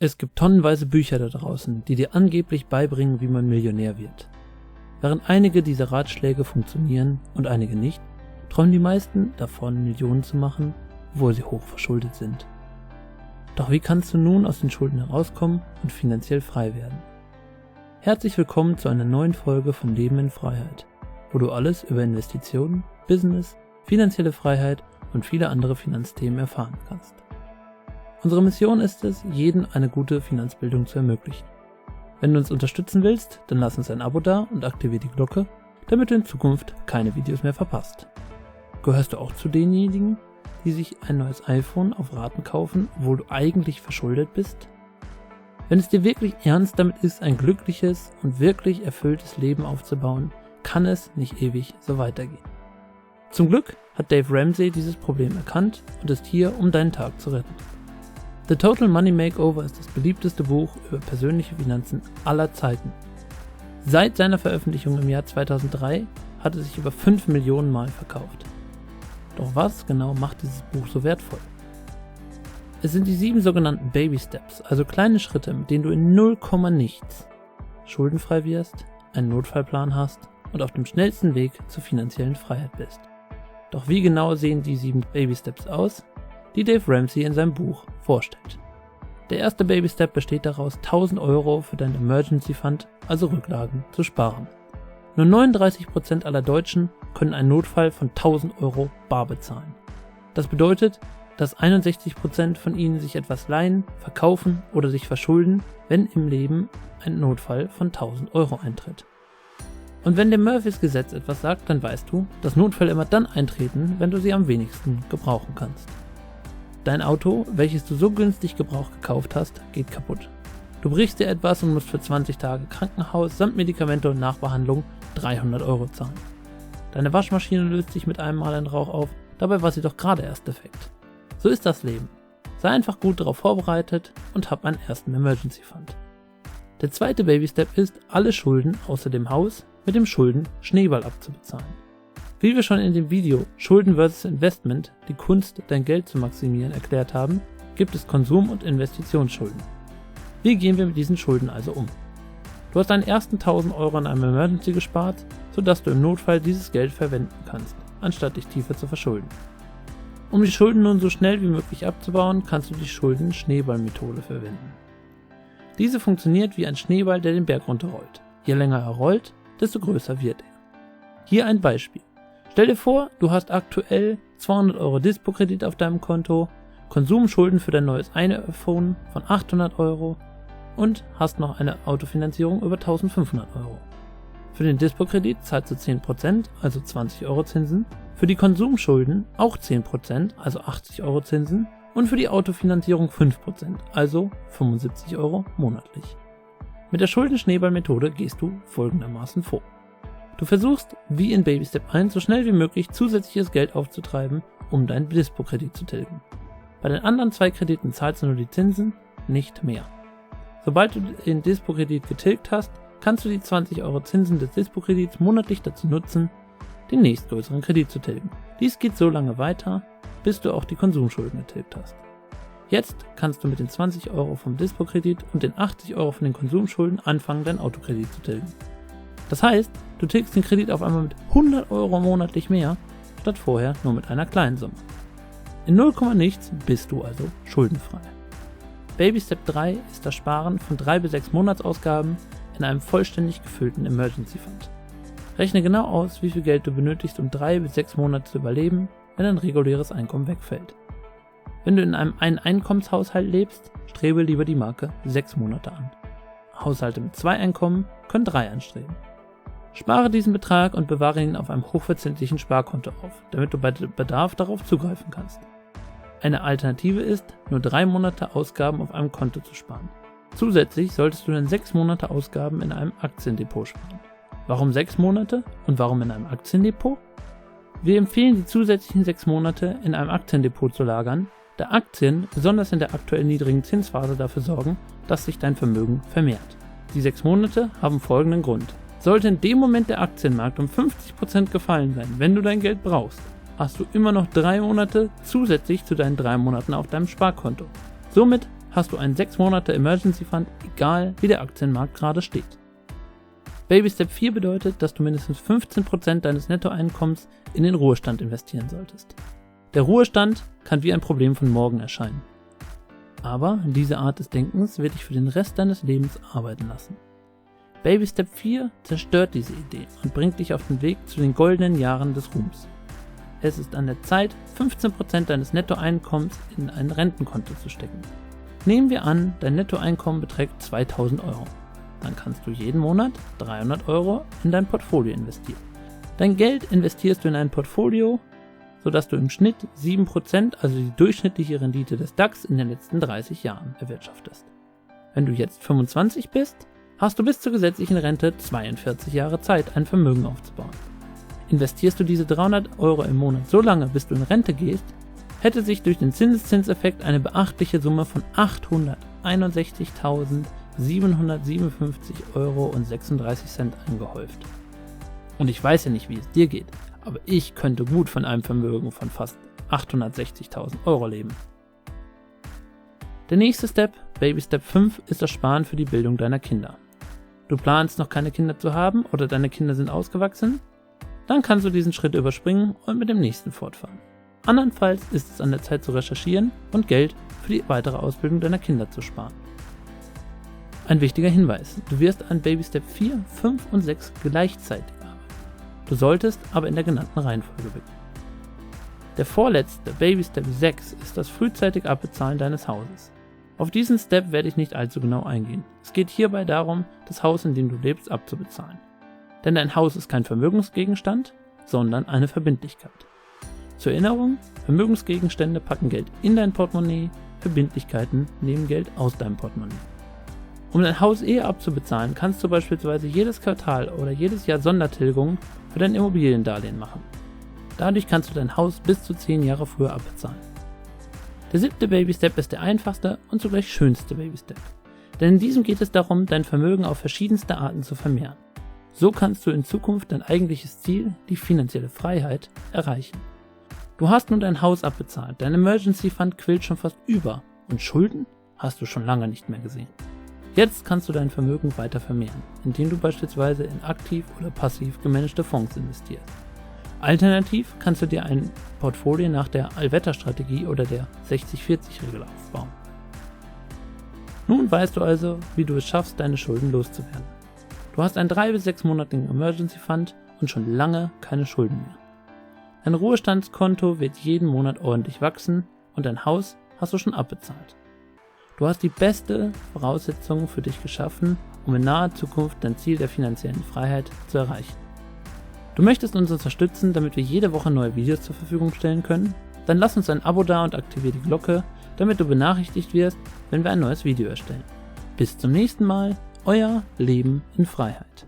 Es gibt tonnenweise Bücher da draußen, die dir angeblich beibringen, wie man Millionär wird. Während einige dieser Ratschläge funktionieren und einige nicht, träumen die meisten davon, Millionen zu machen, obwohl sie hoch verschuldet sind. Doch wie kannst du nun aus den Schulden herauskommen und finanziell frei werden? Herzlich willkommen zu einer neuen Folge von Leben in Freiheit, wo du alles über Investitionen, Business, finanzielle Freiheit und viele andere Finanzthemen erfahren kannst. Unsere Mission ist es, jedem eine gute Finanzbildung zu ermöglichen. Wenn du uns unterstützen willst, dann lass uns ein Abo da und aktiviere die Glocke, damit du in Zukunft keine Videos mehr verpasst. Gehörst du auch zu denjenigen, die sich ein neues iPhone auf Raten kaufen, obwohl du eigentlich verschuldet bist? Wenn es dir wirklich ernst damit ist, ein glückliches und wirklich erfülltes Leben aufzubauen, kann es nicht ewig so weitergehen. Zum Glück hat Dave Ramsey dieses Problem erkannt und ist hier, um deinen Tag zu retten. The Total Money Makeover ist das beliebteste Buch über persönliche Finanzen aller Zeiten. Seit seiner Veröffentlichung im Jahr 2003 hat es sich über 5 Millionen Mal verkauft. Doch was genau macht dieses Buch so wertvoll? Es sind die 7 sogenannten Baby Steps, also kleine Schritte, mit denen du in 0, nichts schuldenfrei wirst, einen Notfallplan hast und auf dem schnellsten Weg zur finanziellen Freiheit bist. Doch wie genau sehen die 7 Baby Steps aus, die Dave Ramsey in seinem Buch vorstellt? Der erste Baby Step besteht daraus, 1.000 Euro für dein Emergency Fund, also Rücklagen, zu sparen. Nur 39% aller Deutschen können einen Notfall von 1.000 Euro bar bezahlen. Das bedeutet, dass 61% von ihnen sich etwas leihen, verkaufen oder sich verschulden, wenn im Leben ein Notfall von 1.000 Euro eintritt. Und wenn dem Murphys Gesetz etwas sagt, dann weißt du, dass Notfälle immer dann eintreten, wenn du sie am wenigsten gebrauchen kannst. Dein Auto, welches du so günstig gebraucht gekauft hast, geht kaputt. Du brichst dir etwas und musst für 20 Tage Krankenhaus samt Medikamente und Nachbehandlung 300 Euro zahlen. Deine Waschmaschine löst sich mit einem Mal in Rauch auf, dabei war sie doch gerade erst defekt. So ist das Leben. Sei einfach gut darauf vorbereitet und hab einen ersten Emergency Fund. Der zweite Baby Step ist, alle Schulden außer dem Haus mit dem Schulden-Schneeball abzubezahlen. Wie wir schon in dem Video Schulden vs. Investment, die Kunst, dein Geld zu maximieren, erklärt haben, gibt es Konsum- und Investitionsschulden. Wie gehen wir mit diesen Schulden also um? Du hast deinen ersten 1.000 Euro in einem Emergency gespart, sodass du im Notfall dieses Geld verwenden kannst, anstatt dich tiefer zu verschulden. Um die Schulden nun so schnell wie möglich abzubauen, kannst du die Schulden-Schneeball-Methode verwenden. Diese funktioniert wie ein Schneeball, der den Berg runterrollt. Je länger er rollt, desto größer wird er. Hier ein Beispiel. Stell dir vor, du hast aktuell 200 Euro Dispo-Kredit auf deinem Konto, Konsumschulden für dein neues iPhone von 800 Euro und hast noch eine Autofinanzierung über 1.500 Euro. Für den Dispo-Kredit zahlst du 10%, also 20 Euro Zinsen, für die Konsumschulden auch 10%, also 80 Euro Zinsen und für die Autofinanzierung 5%, also 75 Euro monatlich. Mit der Schuldenschneeball-Methode gehst du folgendermaßen vor. Du versuchst, wie in Baby Step 1, so schnell wie möglich zusätzliches Geld aufzutreiben, um deinen Dispo-Kredit zu tilgen. Bei den anderen 2 Krediten zahlst du nur die Zinsen, nicht mehr. Sobald du den Dispo-Kredit getilgt hast, kannst du die 20 Euro Zinsen des Dispo-Kredits monatlich dazu nutzen, den nächstgrößeren Kredit zu tilgen. Dies geht so lange weiter, bis du auch die Konsumschulden getilgt hast. Jetzt kannst du mit den 20 Euro vom Dispo-Kredit und den 80 Euro von den Konsumschulden anfangen, deinen Autokredit zu tilgen. Das heißt, du tilgst den Kredit auf einmal mit 100 Euro monatlich mehr, statt vorher nur mit einer kleinen Summe. In 0, nichts bist du also schuldenfrei. Baby Step 3 ist das Sparen von 3 bis 6 Monatsausgaben in einem vollständig gefüllten Emergency Fund. Rechne genau aus, wie viel Geld du benötigst, um 3 bis 6 Monate zu überleben, wenn dein reguläres Einkommen wegfällt. Wenn du in einem Einkommenshaushalt lebst, strebe lieber die Marke 6 Monate an. Haushalte mit 2 Einkommen können 3 anstreben. Spare diesen Betrag und bewahre ihn auf einem hochverzinslichen Sparkonto auf, damit du bei Bedarf darauf zugreifen kannst. Eine Alternative ist, nur 3 Monate Ausgaben auf einem Konto zu sparen. Zusätzlich solltest du dann 6 Monate Ausgaben in einem Aktiendepot sparen. Warum 6 Monate und warum in einem Aktiendepot? Wir empfehlen, die zusätzlichen 6 Monate in einem Aktiendepot zu lagern, da Aktien, besonders in der aktuell niedrigen Zinsphase, dafür sorgen, dass sich dein Vermögen vermehrt. Die 6 Monate haben folgenden Grund. Sollte in dem Moment der Aktienmarkt um 50% gefallen sein, wenn du dein Geld brauchst, hast du immer noch 3 Monate zusätzlich zu deinen 3 Monaten auf deinem Sparkonto. Somit hast du einen 6 Monate Emergency Fund, egal wie der Aktienmarkt gerade steht. Baby Step 4 bedeutet, dass du mindestens 15% deines Nettoeinkommens in den Ruhestand investieren solltest. Der Ruhestand kann wie ein Problem von morgen erscheinen. Aber diese Art des Denkens wird dich für den Rest deines Lebens arbeiten lassen. Baby Step 4 zerstört diese Idee und bringt dich auf den Weg zu den goldenen Jahren des Ruhms. Es ist an der Zeit, 15% deines Nettoeinkommens in ein Rentenkonto zu stecken. Nehmen wir an, dein Nettoeinkommen beträgt 2.000 €. Dann kannst du jeden Monat 300 € in dein Portfolio investieren. Dein Geld investierst du in ein Portfolio, sodass du im Schnitt 7%, also die durchschnittliche Rendite des DAX in den letzten 30 Jahren erwirtschaftest. Wenn du jetzt 25 bist, hast du bis zur gesetzlichen Rente 42 Jahre Zeit, ein Vermögen aufzubauen. Investierst du diese 300 € im Monat so lange, bis du in Rente gehst, hätte sich durch den Zinseszinseffekt eine beachtliche Summe von 861.757,36 € angehäuft. Und ich weiß ja nicht, wie es dir geht, aber ich könnte gut von einem Vermögen von fast 860.000 € leben. Der nächste Step, Baby Step 5, ist das Sparen für die Bildung deiner Kinder. Du planst noch keine Kinder zu haben oder deine Kinder sind ausgewachsen? Dann kannst du diesen Schritt überspringen und mit dem nächsten fortfahren. Andernfalls ist es an der Zeit zu recherchieren und Geld für die weitere Ausbildung deiner Kinder zu sparen. Ein wichtiger Hinweis, du wirst an Baby Step 4, 5 und 6 gleichzeitig arbeiten. Du solltest aber in der genannten Reihenfolge beginnen. Der vorletzte, Baby Step 6, ist das frühzeitige Abbezahlen deines Hauses. Auf diesen Step werde ich nicht allzu genau eingehen. Es geht hierbei darum, das Haus, in dem du lebst, abzubezahlen. Denn dein Haus ist kein Vermögensgegenstand, sondern eine Verbindlichkeit. Zur Erinnerung, Vermögensgegenstände packen Geld in dein Portemonnaie, Verbindlichkeiten nehmen Geld aus deinem Portemonnaie. Um dein Haus eher abzubezahlen, kannst du beispielsweise jedes Quartal oder jedes Jahr Sondertilgungen für dein Immobiliendarlehen machen. Dadurch kannst du dein Haus bis zu 10 Jahre früher abbezahlen. Der 7. Baby Step ist der einfachste und zugleich schönste Baby Step. Denn in diesem geht es darum, dein Vermögen auf verschiedenste Arten zu vermehren. So kannst du in Zukunft dein eigentliches Ziel, die finanzielle Freiheit, erreichen. Du hast nun dein Haus abbezahlt, dein Emergency Fund quillt schon fast über und Schulden hast du schon lange nicht mehr gesehen. Jetzt kannst du dein Vermögen weiter vermehren, indem du beispielsweise in aktiv oder passiv gemanagte Fonds investierst. Alternativ kannst du dir ein Portfolio nach der Allwetterstrategie oder der 60-40-Regel aufbauen. Nun weißt du also, wie du es schaffst, deine Schulden loszuwerden. Du hast einen 3 bis 6 monatigen Emergency Fund und schon lange keine Schulden mehr. Dein Ruhestandskonto wird jeden Monat ordentlich wachsen und dein Haus hast du schon abbezahlt. Du hast die beste Voraussetzung für dich geschaffen, um in naher Zukunft dein Ziel der finanziellen Freiheit zu erreichen. Du möchtest uns unterstützen, damit wir jede Woche neue Videos zur Verfügung stellen können? Dann lass uns ein Abo da und aktiviere die Glocke, damit du benachrichtigt wirst, wenn wir ein neues Video erstellen. Bis zum nächsten Mal, euer Leben in Freiheit.